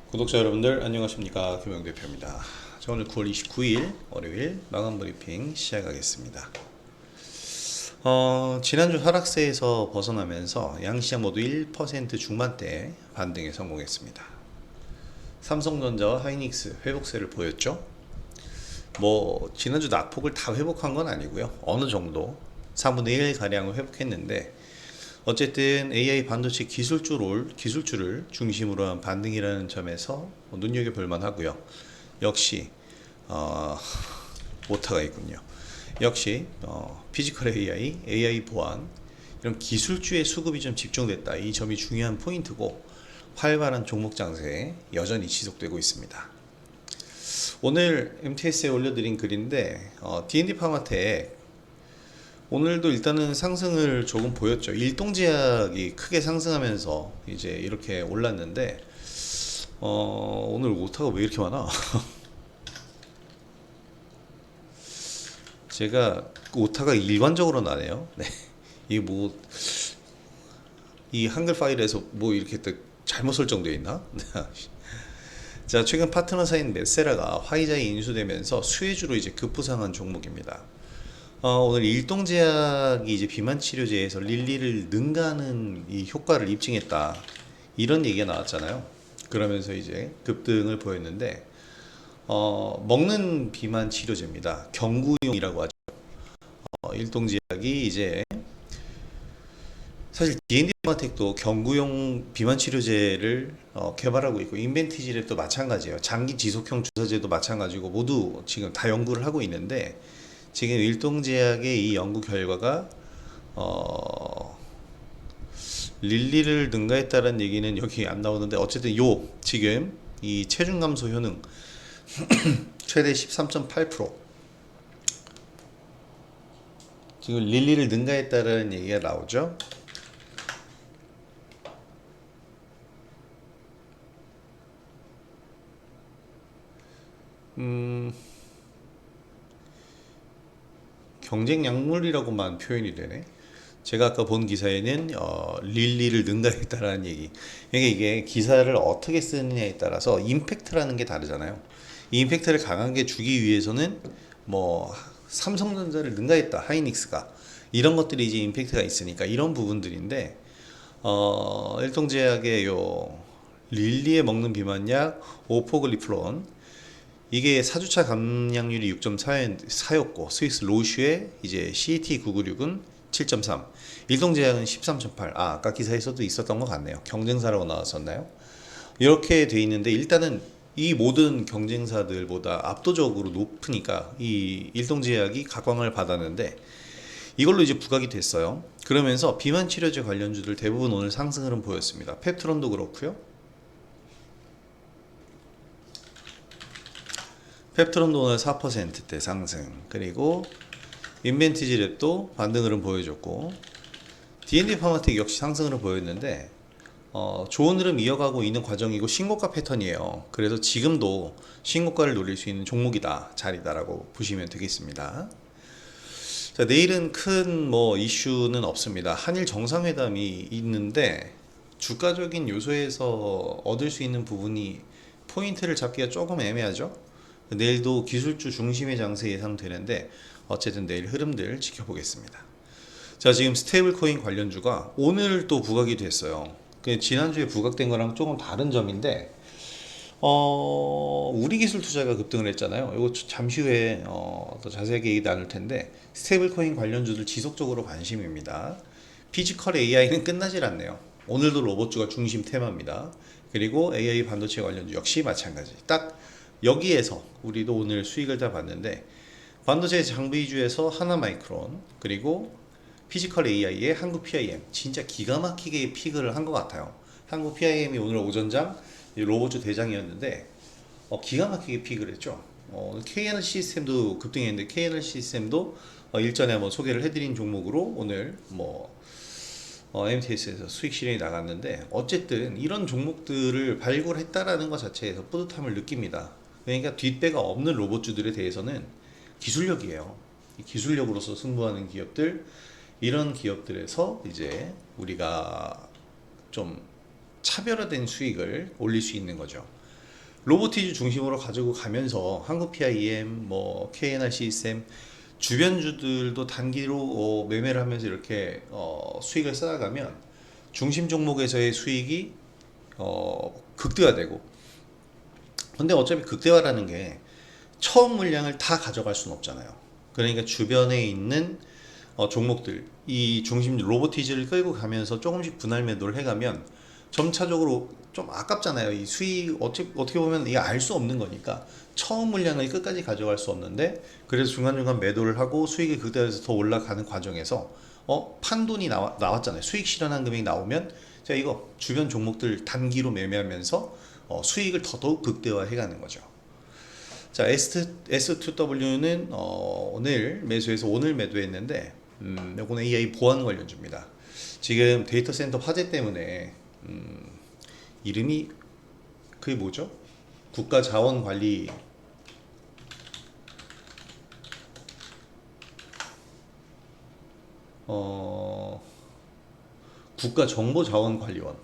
구독자 여러분들 안녕하십니까, 김영 대표입니다. 자, 오늘 9월 29일 월요일 마감 브리핑 시작하겠습니다. 지난주 하락세에서 벗어나면서 양시장 모두 1% 중반대 반등에 성공했습니다. 삼성전자와 하이닉스 회복세를 보였죠. 지난주 낙폭을 다 회복한 건 아니고요, 어느 정도 3분의 1 가량을 회복했는데, 어쨌든 AI 반도체 기술주를 중심으로 한 반등이라는 점에서 눈여겨볼 만하고요. 역시 오타가 있군요. 역시 피지컬 AI 보안, 이런 기술주의 수급이 좀 집중됐다. 이 점이 중요한 포인트고, 활발한 종목 장세 여전히 지속되고 있습니다. 오늘 MTS에 올려드린 글인데, D&D 파마텍 오늘도 일단은 상승을 조금 보였죠. 일동제약이 크게 상승하면서 이제 이렇게 올랐는데, 오늘 오타가 왜 이렇게 많아? 제가 오타가 일반적으로 나네요. 네. 이게 이 한글 파일에서 이렇게 또 잘못 설정되어 있나? 자, 최근 파트너사인 메세라가 화이자에 인수되면서 수혜주로 이제 급부상한 종목입니다. 오늘 일동제약이 이제 비만 치료제에서 릴리를 능가하는 이 효과를 입증했다, 이런 얘기가 나왔잖아요. 그러면서 이제 급등을 보였는데, 먹는 비만 치료제입니다. 경구용이라고 하죠. 일동제약이 이제 사실 D&D 마텍도 경구용 비만 치료제를 개발하고 있고, 인벤티지랩도 마찬가지예요. 장기 지속형 주사제도 마찬가지고, 모두 지금 다 연구를 하고 있는데, 지금 일동제약의 이 연구 결과가 릴리를 능가했다는 얘기는 여기 안 나오는데, 어쨌든 지금 이 체중 감소 효능 최대 13.8%, 지금 릴리를 능가했다는 얘기가 나오죠. 경쟁 약물이라고만 표현이 되네. 제가 아까 본 기사에는 릴리를 능가했다라는 얘기. 그러니까 이게 기사를 어떻게 쓰느냐에 따라서 임팩트라는 게 다르잖아요. 이 임팩트를 강하게 주기 위해서는 삼성전자를 능가했다, 하이닉스가, 이런 것들이 이제 임팩트가 있으니까, 이런 부분들인데, 일동제약의 요 릴리에 먹는 비만약 오포글리플론, 이게 4주차 감량률이 6.4였고, 스위스 로슈의 이제 CT996은 7.3, 일동제약은 13.8. 아까 기사에서도 있었던 것 같네요. 경쟁사라고 나왔었나요? 이렇게 돼 있는데, 일단은 이 모든 경쟁사들보다 압도적으로 높으니까 이 일동제약이 각광을 받았는데, 이걸로 이제 부각이 됐어요. 그러면서 비만 치료제 관련주들 대부분 오늘 상승을 보였습니다. 펩트론도 그렇고요. 펩트론도 오늘 4%대 상승, 그리고 인벤티지랩도 반등을 보여줬고, D&D 파마텍 역시 상승을 보였는데, 좋은 흐름 이어가고 있는 과정이고 신고가 패턴이에요. 그래서 지금도 신고가를 노릴 수 있는 종목이다, 자리다라고 보시면 되겠습니다. 자, 내일은 큰 이슈는 없습니다. 한일 정상회담이 있는데, 주가적인 요소에서 얻을 수 있는 부분이 포인트를 잡기가 조금 애매하죠. 내일도 기술주 중심의 장세 예상되는데, 어쨌든 내일 흐름들 지켜보겠습니다. 자, 지금 스테이블 코인 관련주가 오늘 또 부각이 됐어요. 지난주에 부각된 거랑 조금 다른 점인데, 우리 기술 투자가 급등을 했잖아요. 이거 잠시 후에 더 자세하게 얘기 나눌 텐데, 스테이블 코인 관련주들 지속적으로 관심입니다. 피지컬 AI는 끝나질 않네요. 오늘도 로봇주가 중심 테마입니다. 그리고 AI 반도체 관련주 역시 마찬가지. 딱 여기에서 우리도 오늘 수익을 다 봤는데, 반도체 장비주에서 하나마이크론, 그리고 피지컬 AI의 한국 PIM, 진짜 기가 막히게 픽을 한 것 같아요. 한국 PIM이 오늘 오전장 로봇주 대장이었는데, 기가 막히게 픽을 했죠. KNL 시스템도 급등했는데, KNL 시스템도 일전에 한번 소개를 해드린 종목으로 오늘 MTS에서 수익 실현이 나갔는데, 어쨌든 이런 종목들을 발굴했다라는 것 자체에서 뿌듯함을 느낍니다. 그러니까 뒷배가 없는 로봇주들에 대해서는 기술력이에요. 이 기술력으로서 승부하는 기업들, 이런 기업들에서 이제 우리가 좀 차별화된 수익을 올릴 수 있는 거죠. 로보티즈 중심으로 가지고 가면서 한국 PIM, 뭐 KNR CSM 주변주들도 단기로 매매를 하면서 이렇게 수익을 쌓아가면 중심 종목에서의 수익이 극대화되고, 근데 어차피 극대화라는 게 처음 물량을 다 가져갈 수는 없잖아요. 그러니까 주변에 있는 종목들, 이 중심 로보티즈를 끌고 가면서 조금씩 분할 매도를 해가면 점차적으로 좀 아깝잖아요. 이 수익 어떻게 보면 이게 알 수 없는 거니까 처음 물량을 끝까지 가져갈 수 없는데, 그래서 중간중간 매도를 하고 수익이 극대화해서 더 올라가는 과정에서 판돈이 나왔잖아요. 수익 실현한 금액이 나오면 제가 이거 주변 종목들 단기로 매매하면서 수익을 더더욱 극대화해가는 거죠. 자, S2W는 오늘 매수해서 오늘 매도했는데, 요거는 AI 보안 관련주입니다. 지금 데이터 센터 화재 때문에 이름이 그게 뭐죠? 국가자원관리 국가정보자원관리원,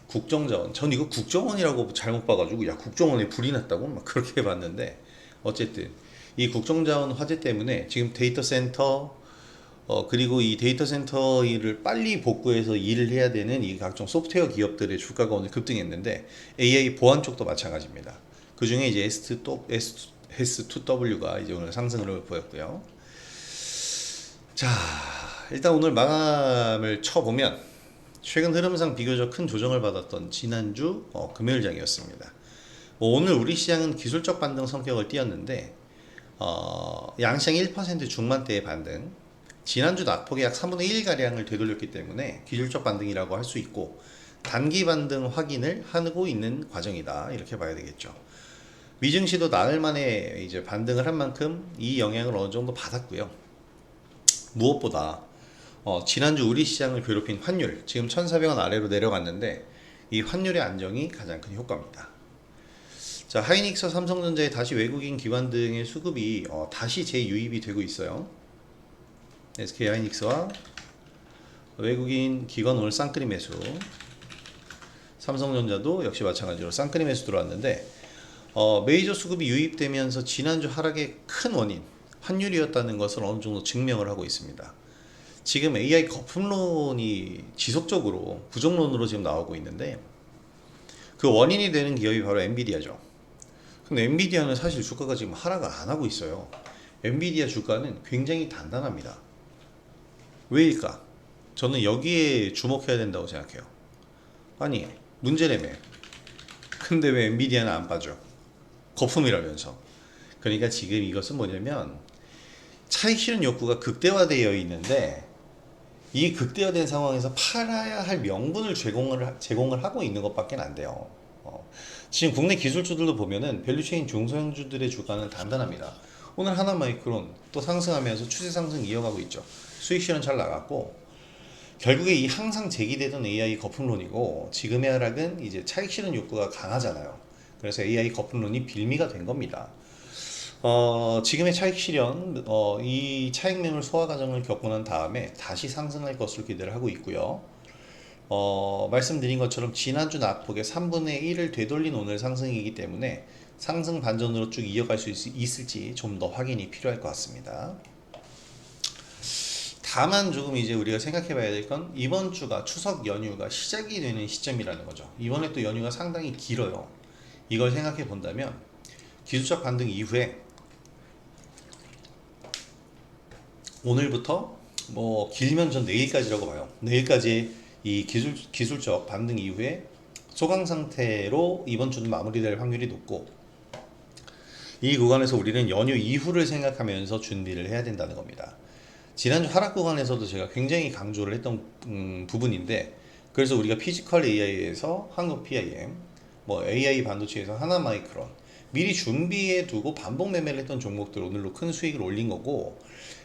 국정자원. 전 이거 국정원이라고 잘못 봐가지고 야 국정원에 불이 났다고 막 그렇게 봤는데, 어쨌든 이 국정자원 화재 때문에 지금 데이터 센터 그리고 이 데이터 센터 일을 빨리 복구해서 일을 해야 되는 이 각종 소프트웨어 기업들의 주가가 오늘 급등했는데, AI 보안 쪽도 마찬가지입니다. 그 중에 이제 S2W가 이제 오늘 상승을 보였고요. 자, 일단 오늘 마감을 쳐보면 최근 흐름상 비교적 큰 조정을 받았던 지난주 금요일장이었습니다. 오늘 우리 시장은 기술적 반등 성격을 띄었는데, 양시장 1% 중반대의 반등, 지난주 낙폭의 약 3분의 1가량을 되돌렸기 때문에 기술적 반등이라고 할 수 있고, 단기 반등 확인을 하고 있는 과정이다, 이렇게 봐야 되겠죠. 미증시도 나흘 만에 이제 반등을 한 만큼 이 영향을 어느 정도 받았고요. 무엇보다 지난주 우리 시장을 괴롭힌 환율, 지금 1,400원 아래로 내려갔는데 이 환율의 안정이 가장 큰 효과입니다. 자, 하이닉스와 삼성전자에 다시 외국인 기관 등의 수급이 다시 재유입이 되고 있어요. SK 하이닉스와 외국인 기관 오늘 쌍끌이 매수, 삼성전자도 역시 마찬가지로 쌍끌이 매수 들어왔는데, 메이저 수급이 유입되면서 지난주 하락의 큰 원인 환율이었다는 것을 어느 정도 증명을 하고 있습니다. 지금 AI 거품론이 지속적으로 부정론으로 지금 나오고 있는데, 그 원인이 되는 기업이 바로 엔비디아죠. 근데 엔비디아는 사실 주가가 지금 하락을 안 하고 있어요. 엔비디아 주가는 굉장히 단단합니다. 왜일까? 저는 여기에 주목해야 된다고 생각해요. 아니, 문제라며. 근데 왜 엔비디아는 안 빠져? 거품이라면서. 그러니까 지금 이것은 뭐냐면 차익 실현 욕구가 극대화되어 있는데, 이 극대화된 상황에서 팔아야 할 명분을 제공을 하고 있는 것밖에 안 돼요. 지금 국내 기술주들도 보면은 밸류체인 중소형주들의 주가는 단단합니다. 오늘 하나마이크론 또 상승하면서 추세 상승 이어가고 있죠. 수익 실현 잘 나갔고, 결국에 이 항상 제기되던 AI 거품론이고, 지금의 하락은 이제 차익 실현 욕구가 강하잖아요. 그래서 AI 거품론이 빌미가 된 겁니다. 지금의 차익 실현, 이 차익명을 소화 과정을 겪고 난 다음에 다시 상승할 것으로 기대를 하고 있고요. 말씀드린 것처럼 지난주 낙폭의 3분의 1을 되돌린 오늘 상승이기 때문에 상승 반전으로 쭉 이어갈 수 있을지 좀 더 확인이 필요할 것 같습니다. 다만 조금 이제 우리가 생각해 봐야 될 건 이번 주가 추석 연휴가 시작이 되는 시점이라는 거죠. 이번에 또 연휴가 상당히 길어요. 이걸 생각해 본다면 기술적 반등 이후에 오늘부터 뭐 길면 전 내일까지라고 봐요. 내일까지 이 기술적 반등 이후에 소강 상태로 이번 주는 마무리될 확률이 높고, 이 구간에서 우리는 연휴 이후를 생각하면서 준비를 해야 된다는 겁니다. 지난주 하락 구간에서도 제가 굉장히 강조를 했던 부분인데, 그래서 우리가 피지컬 AI에서 한국 PIM, 뭐 AI 반도체에서 하나마이크론 미리 준비해 두고 반복 매매를 했던 종목들 오늘로 큰 수익을 올린 거고,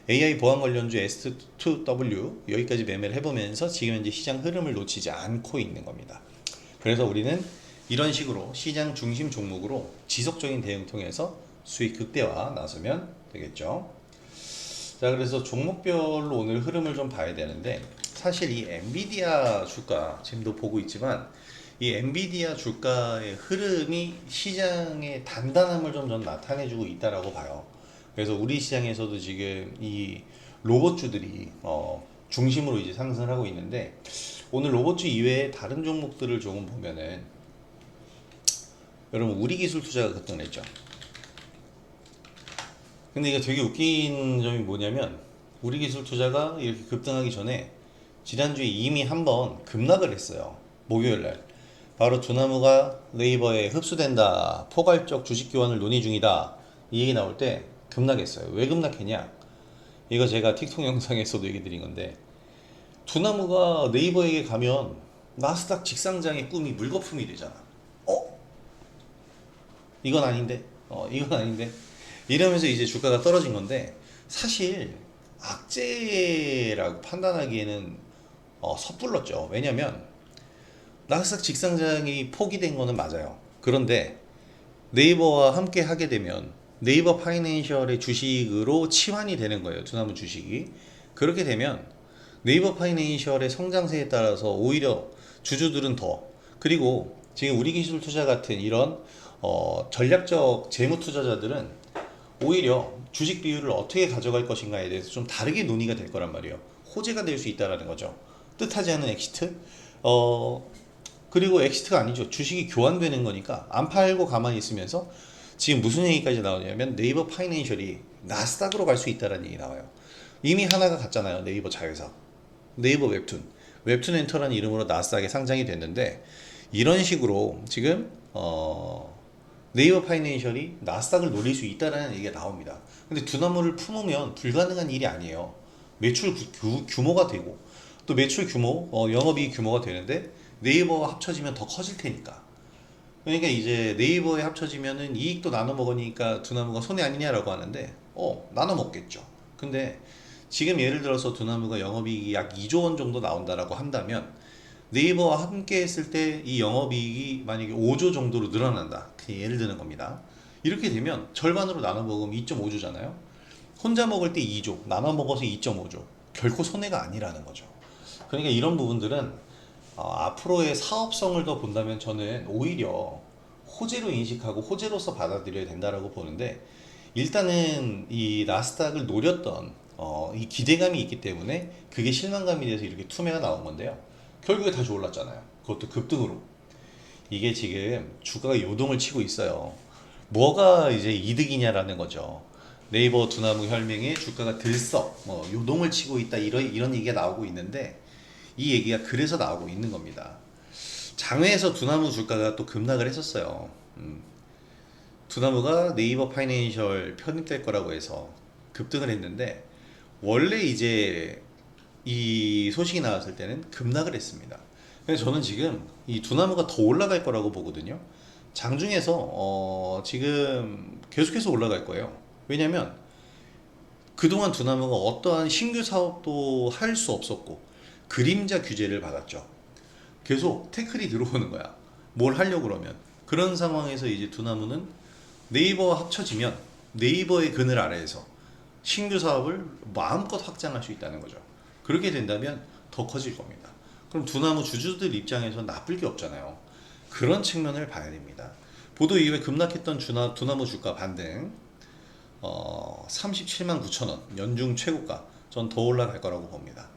AI 보안 관련주 S2W 여기까지 매매를 해보면서 지금 현재 시장 흐름을 놓치지 않고 있는 겁니다. 그래서 우리는 이런 식으로 시장 중심 종목으로 지속적인 대응 통해서 수익 극대화 나서면 되겠죠. 자, 그래서 종목별로 오늘 흐름을 좀 봐야 되는데, 사실 이 엔비디아 주가 지금도 보고 있지만 이 엔비디아 주가의 흐름이 시장의 단단함을 좀 나타내주고 있다라고 봐요. 그래서 우리 시장에서도 지금 이 로봇주들이 중심으로 이제 상승을 하고 있는데, 오늘 로봇주 이외에 다른 종목들을 조금 보면은, 여러분 우리 기술 투자가 급등했죠. 근데 이게 되게 웃긴 점이 뭐냐면, 우리 기술 투자가 이렇게 급등하기 전에 지난주에 이미 한번 급락을 했어요. 목요일날. 바로 두나무가 네이버에 흡수된다, 포괄적 주식 교환을 논의 중이다, 이 얘기 나올 때 급락했어요. 왜 급락했냐? 이거 제가 틱톡 영상에서도 얘기 드린 건데, 두나무가 네이버에게 가면 나스닥 직상장의 꿈이 물거품이 되잖아. 어? 이건 아닌데? 이건 아닌데? 이러면서 이제 주가가 떨어진 건데, 사실 악재라고 판단하기에는 섣불렀죠. 왜냐면 나스닥 직상장이 포기된 거는 맞아요. 그런데 네이버와 함께 하게 되면 네이버 파이낸셜의 주식으로 치환이 되는 거예요. 두나무 주식이. 그렇게 되면 네이버 파이낸셜의 성장세에 따라서 오히려 주주들은 더, 그리고 지금 우리 기술 투자 같은 이런 전략적 재무 투자자들은 오히려 주식 비율을 어떻게 가져갈 것인가에 대해서 좀 다르게 논의가 될 거란 말이에요. 호재가 될 수 있다라는 거죠. 뜻하지 않은 엑시트. 그리고 엑시트가 아니죠. 주식이 교환되는 거니까 안 팔고 가만히 있으면서, 지금 무슨 얘기까지 나오냐면 네이버 파이낸셜이 나스닥으로 갈 수 있다는 얘기 나와요. 이미 하나가 갔잖아요. 네이버 자회사. 네이버 웹툰. 웹툰 엔터라는 이름으로 나스닥에 상장이 됐는데, 이런 식으로 지금 네이버 파이낸셜이 나스닥을 노릴 수 있다는 얘기가 나옵니다. 근데 두나무를 품으면 불가능한 일이 아니에요. 매출 규모가 되고, 또 매출 규모, 영업이익 규모가 되는데 네이버와 합쳐지면 더 커질 테니까. 그러니까 이제 네이버에 합쳐지면은 이익도 나눠 먹으니까 두나무가 손해 아니냐라고 하는데, 나눠 먹겠죠. 근데 지금 예를 들어서 두나무가 영업이익이 약 2조 원 정도 나온다라고 한다면, 네이버와 함께 했을 때 이 영업이익이 만약에 5조 정도로 늘어난다, 그냥 예를 드는 겁니다. 이렇게 되면 절반으로 나눠 먹으면 2.5조잖아요. 혼자 먹을 때 2조, 나눠 먹어서 2.5조. 결코 손해가 아니라는 거죠. 그러니까 이런 부분들은 앞으로의 사업성을 더 본다면 저는 오히려 호재로 인식하고 호재로서 받아들여야 된다라고 보는데, 일단은 이 나스닥을 노렸던 이 기대감이 있기 때문에 그게 실망감이 돼서 이렇게 투매가 나온 건데요. 결국에 다시 올랐잖아요. 그것도 급등으로. 이게 지금 주가가 요동을 치고 있어요. 뭐가 이제 이득이냐라는 거죠. 네이버 두나무 혈맹의 주가가 들썩 요동을 치고 있다, 이런 얘기가 나오고 있는데, 이 얘기가 그래서 나오고 있는 겁니다. 장외에서 두나무 주가가 또 급락을 했었어요. 두나무가 네이버 파이낸셜 편입될 거라고 해서 급등을 했는데, 원래 이제 이 소식이 나왔을 때는 급락을 했습니다. 그래서 저는 지금 이 두나무가 더 올라갈 거라고 보거든요. 장중에서 지금 계속해서 올라갈 거예요. 왜냐면 그동안 두나무가 어떠한 신규 사업도 할 수 없었고 그림자 규제를 받았죠. 계속 태클이 들어오는 거야. 뭘 하려고 그러면. 그런 상황에서 이제 두나무는 네이버와 합쳐지면 네이버의 그늘 아래에서 신규 사업을 마음껏 확장할 수 있다는 거죠. 그렇게 된다면 더 커질 겁니다. 그럼 두나무 주주들 입장에서 나쁠 게 없잖아요. 그런 측면을 봐야 됩니다. 보도 이후에 급락했던 두나무 주가 반등, 37만 9천 원 연중 최고가, 전 더 올라갈 거라고 봅니다.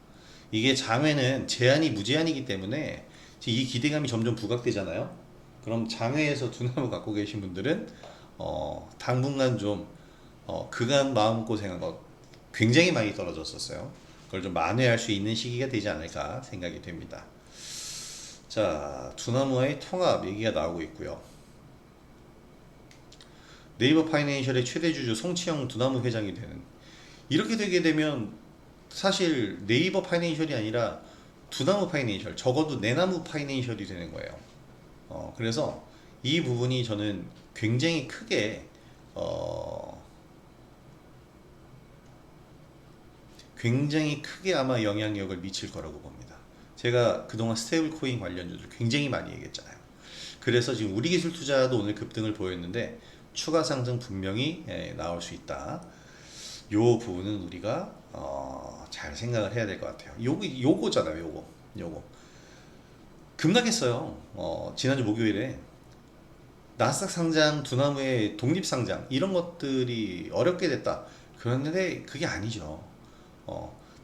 이게 장외는 제한이 무제한이기 때문에 이 기대감이 점점 부각되잖아요. 그럼 장외에서 두나무 갖고 계신 분들은 당분간 좀 그간 마음고생한 거 굉장히 많이 떨어졌었어요. 그걸 좀 만회할 수 있는 시기가 되지 않을까 생각이 됩니다. 자, 두나무와의 통합 얘기가 나오고 있고요. 네이버 파이낸셜의 최대 주주 송치영 두나무 회장이 되는, 이렇게 되게 되면 사실 네이버 파이낸셜이 아니라 두나무 파이낸셜, 적어도 내나무 파이낸셜이 되는 거예요. 그래서 이 부분이 저는 굉장히 크게 아마 영향력을 미칠 거라고 봅니다. 제가 그동안 스테이블 코인 관련주들 굉장히 많이 얘기했잖아요. 그래서 지금 우리 기술 투자도 오늘 급등을 보였는데 추가 상승 분명히 나올 수 있다. 요 부분은 우리가 잘 생각을 해야 될 것 같아요. 요거잖아요. 요거. 급락했어요. 지난주 목요일에 나스닥 상장, 두나무의 독립 상장 이런 것들이 어렵게 됐다. 그런데 그게 아니죠.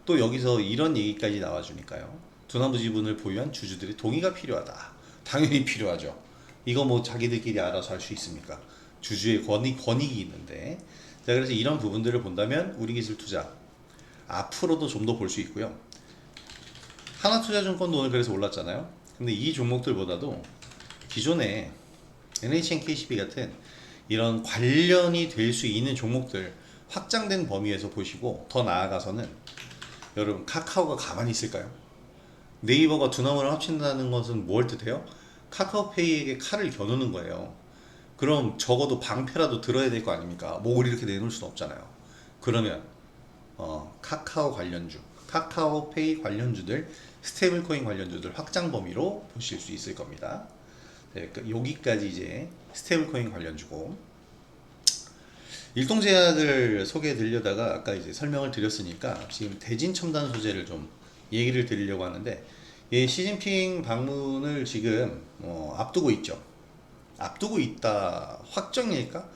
또 여기서 이런 얘기까지 나와주니까요. 두나무 지분을 보유한 주주들의 동의가 필요하다. 당연히 필요하죠. 이거 뭐 자기들끼리 알아서 할 수 있습니까? 주주의 권익이 있는데. 자, 그래서 이런 부분들을 본다면 우리기술투자 앞으로도 좀 더 볼 수 있고요. 하나투자증권도 오늘 그래서 올랐잖아요. 근데 이 종목들보다도 기존에 NHN KCB 같은 이런 관련이 될 수 있는 종목들 확장된 범위에서 보시고, 더 나아가서는 여러분 카카오가 가만히 있을까요? 네이버가 두나무를 합친다는 것은 뭘 뜻해요? 카카오페이에게 칼을 겨누는 거예요. 그럼 적어도 방패라도 들어야 될 거 아닙니까? 목을 이렇게 내놓을 수는 없잖아요. 그러면 카카오 관련주, 카카오페이 관련주들, 스테이블코인 관련주들 확장 범위로 보실 수 있을 겁니다. 네, 여기까지 이제 스테이블코인 관련주고, 일동제약을 소개해 드리려다가 아까 이제 설명을 드렸으니까 지금 대진첨단 소재를 좀 얘기를 드리려고 하는데, 예, 시진핑 방문을 지금 앞두고 있죠. 앞두고 있다 확정일까?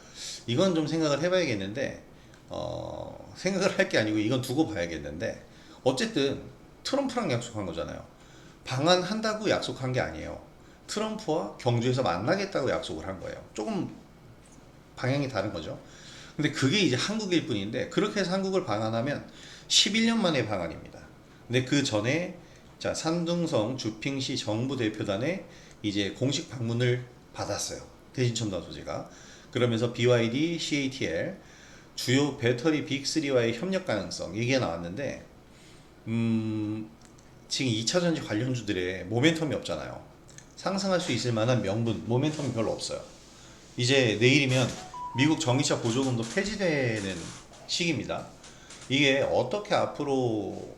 이건 좀 생각을 해봐야겠는데, 생각을 할 게 아니고 이건 두고 봐야겠는데, 어쨌든 트럼프랑 약속한 거잖아요. 방한한다고 약속한 게 아니에요. 트럼프와 경주에서 만나겠다고 약속을 한 거예요. 조금 방향이 다른 거죠. 근데 그게 이제 한국일 뿐인데, 그렇게 해서 한국을 방한하면 11년 만의 방한입니다. 근데 그 전에 자, 산둥성 주핑시 정부 대표단에 이제 공식 방문을 받았어요. 대진첨단 소재가. 그러면서 BYD, CATL 주요 배터리 빅3와의 협력 가능성 얘기가 나왔는데, 지금 2차전지 관련주들의 모멘텀이 없잖아요. 상승할 수 있을 만한 명분, 모멘텀이 별로 없어요. 이제 내일이면 미국 전기차 보조금도 폐지되는 시기입니다. 이게 어떻게 앞으로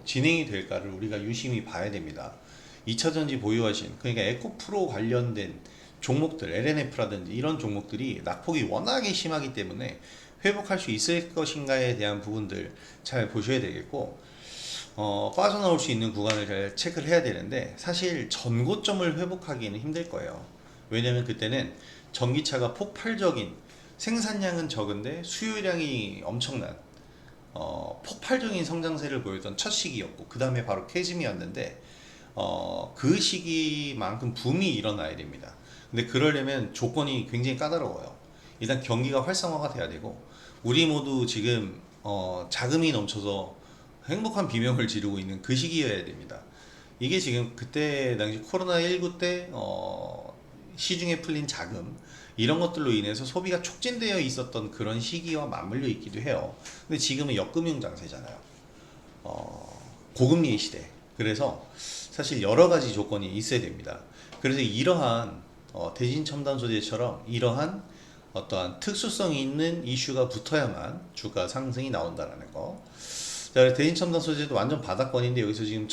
진행이 될까를 우리가 유심히 봐야 됩니다. 2차전지 보유하신, 그러니까 에코프로 관련된 종목들, LNF라든지 이런 종목들이 낙폭이 워낙에 심하기 때문에 회복할 수 있을 것인가에 대한 부분들 잘 보셔야 되겠고, 빠져나올 수 있는 구간을 잘 체크를 해야 되는데, 사실 전고점을 회복하기는 힘들 거예요. 왜냐면 그때는 전기차가 폭발적인, 생산량은 적은데 수요량이 엄청난 폭발적인 성장세를 보였던 첫 시기였고, 그 다음에 바로 캐즘이었는데, 그 시기만큼 붐이 일어나야 됩니다. 근데 그러려면 조건이 굉장히 까다로워요. 일단 경기가 활성화가 돼야 되고, 우리 모두 지금 자금이 넘쳐서 행복한 비명을 지르고 있는 그 시기여야 됩니다. 이게 지금 그때 당시 코로나19 때 시중에 풀린 자금, 이런 것들로 인해서 소비가 촉진되어 있었던 그런 시기와 맞물려 있기도 해요. 근데 지금은 역금융 장세잖아요. 고금리의 시대. 그래서 사실 여러 가지 조건이 있어야 됩니다. 그래서 이러한 대진 첨단 소재처럼 이러한 어떠한 특수성이 있는 이슈가 붙어야만 주가 상승이 나온다는 거. 자, 대진 첨단 소재도 완전 바닥권인데 여기서 지금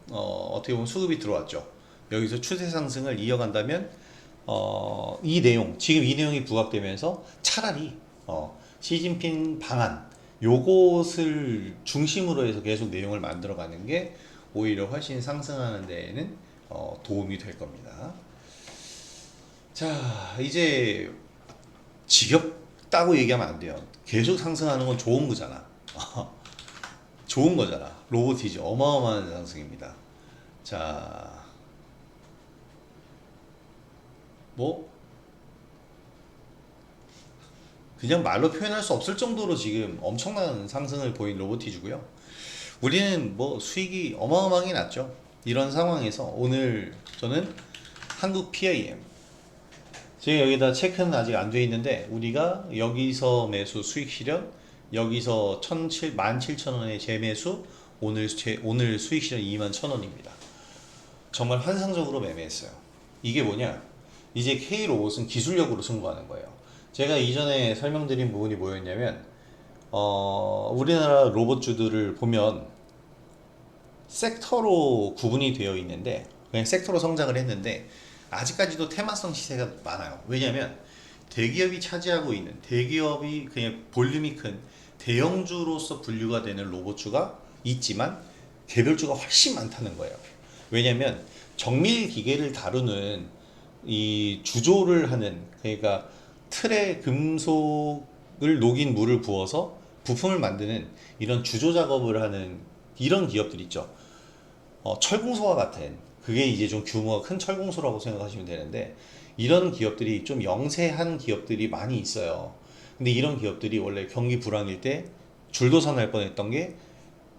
어떻게 보면 수급이 들어왔죠. 여기서 추세 상승을 이어간다면 이 내용, 지금 이 내용이 부각되면서 차라리 시진핑 방안 요것을 중심으로 해서 계속 내용을 만들어가는 게 오히려 훨씬 상승하는 데에는 도움이 될 겁니다. 자, 이제 지겹다고 얘기하면 안 돼요. 계속 상승하는 건 좋은 거잖아. 좋은 거잖아. 로보티지 어마어마한 상승입니다. 자, 뭐 그냥 말로 표현할 수 없을 정도로 지금 엄청난 상승을 보인 로보티즈고요. 우리는 뭐 수익이 어마어마하게 났죠. 이런 상황에서 오늘 저는 한국 PIM, 지금 여기다 체크는 아직 안 돼 있는데, 우리가 여기서 매수 수익 실현, 여기서 17,000원의 재매수, 오늘 수익 실현 21,000원입니다. 정말 환상적으로 매매했어요. 이게 뭐냐? 이제 K로봇은 기술력으로 승부하는 거예요. 제가 이전에 설명드린 부분이 뭐였냐면, 우리나라 로봇주들을 보면 섹터로 구분이 되어 있는데, 그냥 섹터로 성장을 했는데 아직까지도 테마성 시세가 많아요. 왜냐면 대기업이 차지하고 있는, 대기업이 그냥 볼륨이 큰 대형주로서 분류가 되는 로봇주가 있지만 개별주가 훨씬 많다는 거예요. 왜냐면 정밀 기계를 다루는 이 주조를 하는, 그러니까 틀에 금속을 녹인 물을 부어서 부품을 만드는 이런 주조 작업을 하는 이런 기업들 있죠. 철공소와 같은, 그게 이제 좀 규모가 큰 철공소라고 생각하시면 되는데, 이런 기업들이 좀 영세한 기업들이 많이 있어요. 근데 이런 기업들이 원래 경기 불황일 때 줄도서 날 뻔했던 게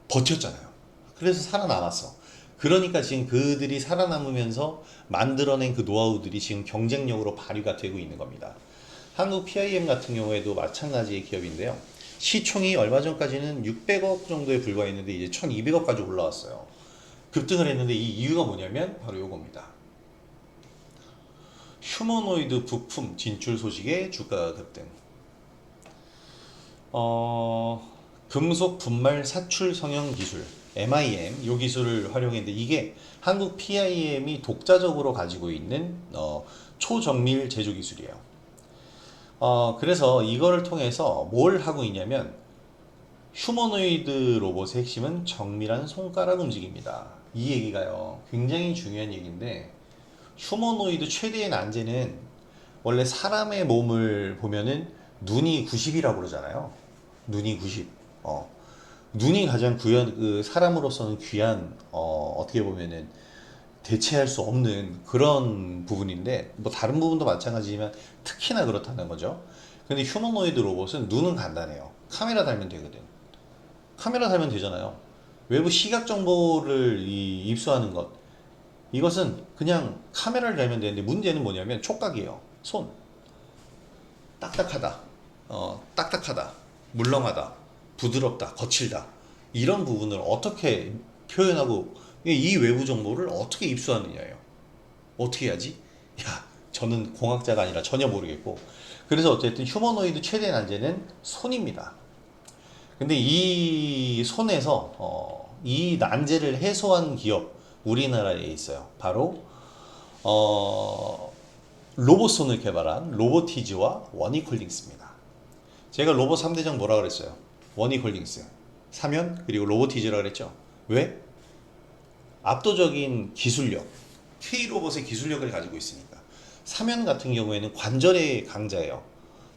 버텼잖아요. 그래서 살아남았어. 그러니까 지금 그들이 살아남으면서 만들어낸 그 노하우들이 지금 경쟁력으로 발휘가 되고 있는 겁니다. 한국 PIM 같은 경우에도 마찬가지의 기업인데요. 시총이 얼마 전까지는 600억 정도에 불과했는데 이제 1200억까지 올라왔어요. 급등을 했는데 이 이유가 뭐냐면 바로 요겁니다. 휴머노이드 부품 진출 소식에 주가가 급등. 금속 분말 사출 성형 기술 MIM 요 기술을 활용했는데 이게 한국 PIM이 독자적으로 가지고 있는 초정밀 제조 기술이에요. 그래서 이거를 통해서 뭘 하고 있냐면 휴머노이드 로봇의 핵심은 정밀한 손가락 움직입니다. 이 얘기가요 굉장히 중요한 얘기인데 휴머노이드 최대의 난제는 원래 사람의 몸을 보면은 눈이 90이라고 그러잖아요. 눈이 90. 눈이 가장 사람으로서는 귀한, 어떻게 보면은 대체할 수 없는 그런 부분인데, 뭐 다른 부분도 마찬가지지만 특히나 그렇다는 거죠. 근데 휴머노이드 로봇은 눈은 간단해요. 카메라 달면 되거든. 카메라 달면 되잖아요. 외부 시각 정보를 입수하는 것. 이것은 그냥 카메라를 달면 되는데 문제는 뭐냐면 촉각이에요. 손. 딱딱하다. 딱딱하다. 물렁하다. 부드럽다. 거칠다. 이런 부분을 어떻게 표현하고 이 외부 정보를 어떻게 입수하느냐예요. 어떻게 해야지? 야, 저는 공학자가 아니라 전혀 모르겠고. 그래서 어쨌든 휴머노이드 최대 난제는 손입니다. 근데 이 손에서 이 난제를 해소한 기업 우리나라에 있어요. 바로 로봇손을 개발한 로보티즈와 원익홀딩스입니다. 제가 로봇 3대장 뭐라 그랬어요? 원익홀딩스, 사면, 그리고 로보티즈라 그랬죠. 왜? 압도적인 기술력, K로봇의 기술력을 가지고 있으니까. 사면 같은 경우에는 관절의 강자예요.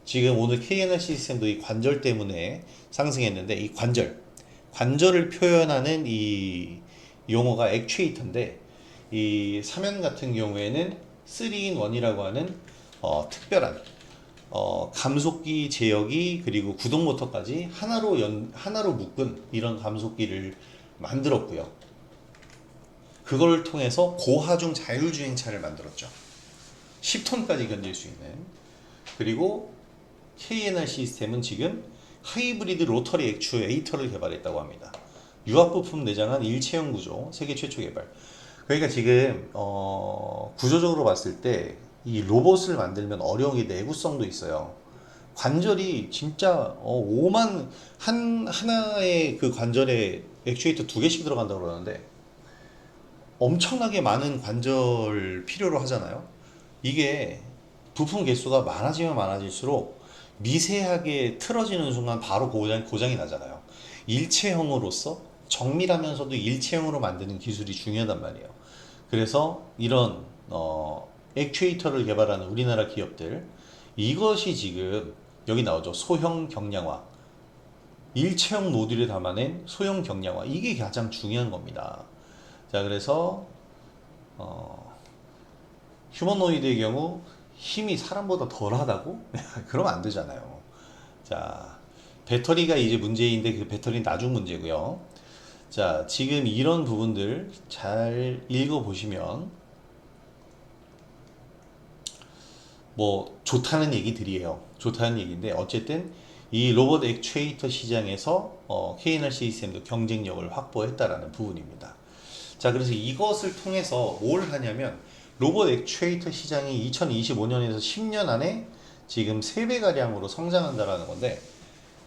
지금 오늘 KNR 시스템도 이 관절 때문에 상승했는데 이 관절을 표현하는 이 용어가 액추에이터인데 이 사면 같은 경우에는 3-in-1이라고 하는 특별한 감속기 제어기 그리고 구동 모터까지 하나로 묶은 이런 감속기를 만들었고요. 그걸 통해서 고하중 자율주행차를 만들었죠. 10톤까지 견딜 수 있는. 그리고 KNR 시스템은 지금 하이브리드 로터리 액추에이터를 개발했다고 합니다. 유압부품 내장한 일체형 구조, 세계 최초 개발. 그러니까 지금 구조적으로 봤을 때 이 로봇을 만들면 어려운 게 내구성도 있어요. 관절이 진짜 하나의 그 관절에 액추에이터 2개씩 들어간다고 그러는데 엄청나게 많은 관절 필요로 하잖아요. 이게 부품 개수가 많아지면 많아질수록 미세하게 틀어지는 순간 바로 고장이 나잖아요. 일체형으로서 정밀하면서도 일체형으로 만드는 기술이 중요하단 말이에요. 그래서 이런 액추에이터를 개발하는 우리나라 기업들, 이것이 지금 여기 나오죠. 소형 경량화, 일체형 모듈에 담아낸 소형 경량화, 이게 가장 중요한 겁니다. 자, 그래서 휴머노이드의 경우 힘이 사람보다 덜하다고? 그러면 안 되잖아요. 자, 배터리가 이제 문제인데 그 배터리는 나중 문제고요. 자, 지금 이런 부분들 잘 읽어보시면 뭐 좋다는 얘기들이에요. 좋다는 얘기인데 어쨌든 이 로봇 액추에이터 시장에서 KNR 시스템도 경쟁력을 확보했다라는 부분입니다. 자, 그래서 이것을 통해서 뭘 하냐면 로봇 액추에이터 시장이 2025년에서 10년 안에 지금 3배가량으로 성장한다라는 건데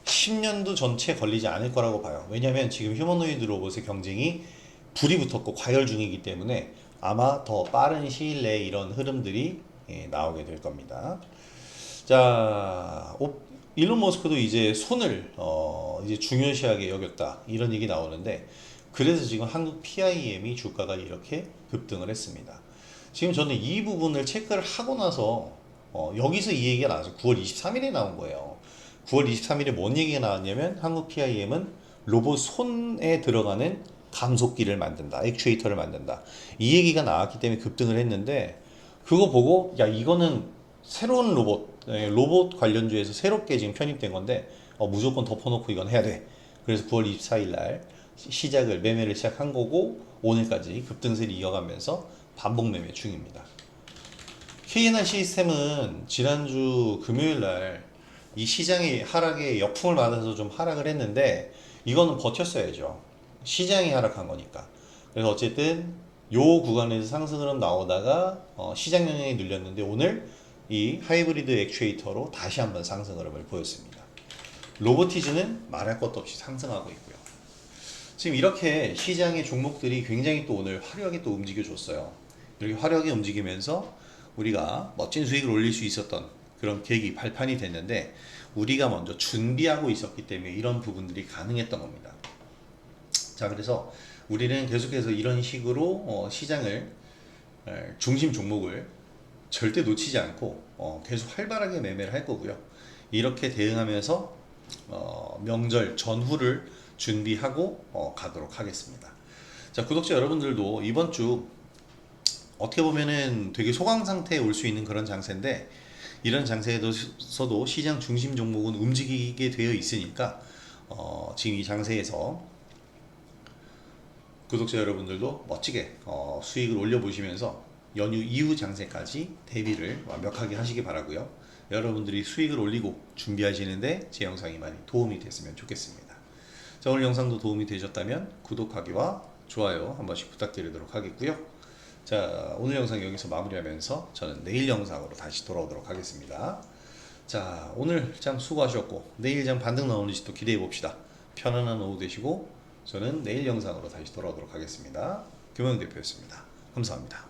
10년도 전체 걸리지 않을 거라고 봐요. 왜냐면 지금 휴머노이드 로봇의 경쟁이 불이 붙었고 과열 중이기 때문에 아마 더 빠른 시일 내에 이런 흐름들이 나오게 될 겁니다. 자, 일론 머스크도 이제 손을 이제 중요시하게 여겼다 이런 얘기 나오는데 그래서 지금 한국 PIM이 주가가 이렇게 급등을 했습니다. 지금 저는 이 부분을 체크를 하고 나서 여기서 이 얘기가 나왔어요. 9월 23일에 나온 거예요. 9월 23일에 뭔 얘기가 나왔냐면 한국 PIM은 로봇 손에 들어가는 감속기를 만든다. 액추에이터를 만든다. 이 얘기가 나왔기 때문에 급등을 했는데 그거 보고 야 이거는 새로운 로봇 관련주에서 새롭게 지금 편입된 건데 무조건 덮어놓고 이건 해야 돼. 그래서 9월 24일 날 매매를 시작한 거고 오늘까지 급등세를 이어가면서 반복 매매 중입니다. K&R 시스템은 지난주 금요일 날 이 시장의 하락에 역풍을 맞아서 좀 하락을 했는데 이거는 버텼어야죠. 시장이 하락한 거니까. 그래서 어쨌든 요 구간에서 상승으로 나오다가 시장 영향이 눌렸는데 오늘 이 하이브리드 액추에이터로 다시 한번 상승 흐름을 보였습니다. 로보티즈는 말할 것도 없이 상승하고 있고요. 지금 이렇게 시장의 종목들이 굉장히 또 오늘 화려하게 또 움직여줬어요. 이렇게 화려하게 움직이면서 우리가 멋진 수익을 올릴 수 있었던 그런 계기 발판이 됐는데 우리가 먼저 준비하고 있었기 때문에 이런 부분들이 가능했던 겁니다. 자, 그래서 우리는 계속해서 이런 식으로 시장을 중심 종목을 절대 놓치지 않고 계속 활발하게 매매를 할 거고요. 이렇게 대응하면서 명절 전후를 준비하고 가도록 하겠습니다. 자, 구독자 여러분들도 이번 주 어떻게 보면은 되게 소강 상태에 올 수 있는 그런 장세인데 이런 장세에서도 시장 중심 종목은 움직이게 되어 있으니까 지금 이 장세에서 구독자 여러분들도 멋지게 수익을 올려보시면서 연휴 이후 장세까지 대비를 완벽하게 하시기 바라고요. 여러분들이 수익을 올리고 준비하시는데 제 영상이 많이 도움이 됐으면 좋겠습니다. 자, 오늘 영상도 도움이 되셨다면 구독하기와 좋아요 한 번씩 부탁드리도록 하겠고요. 자, 오늘 영상 여기서 마무리하면서 저는 내일 영상으로 다시 돌아오도록 하겠습니다. 자, 오늘 장 수고하셨고 내일 장 반등 나오는지 또 기대해 봅시다. 편안한 오후 되시고 저는 내일 영상으로 다시 돌아오도록 하겠습니다. 김영대표였습니다. 감사합니다.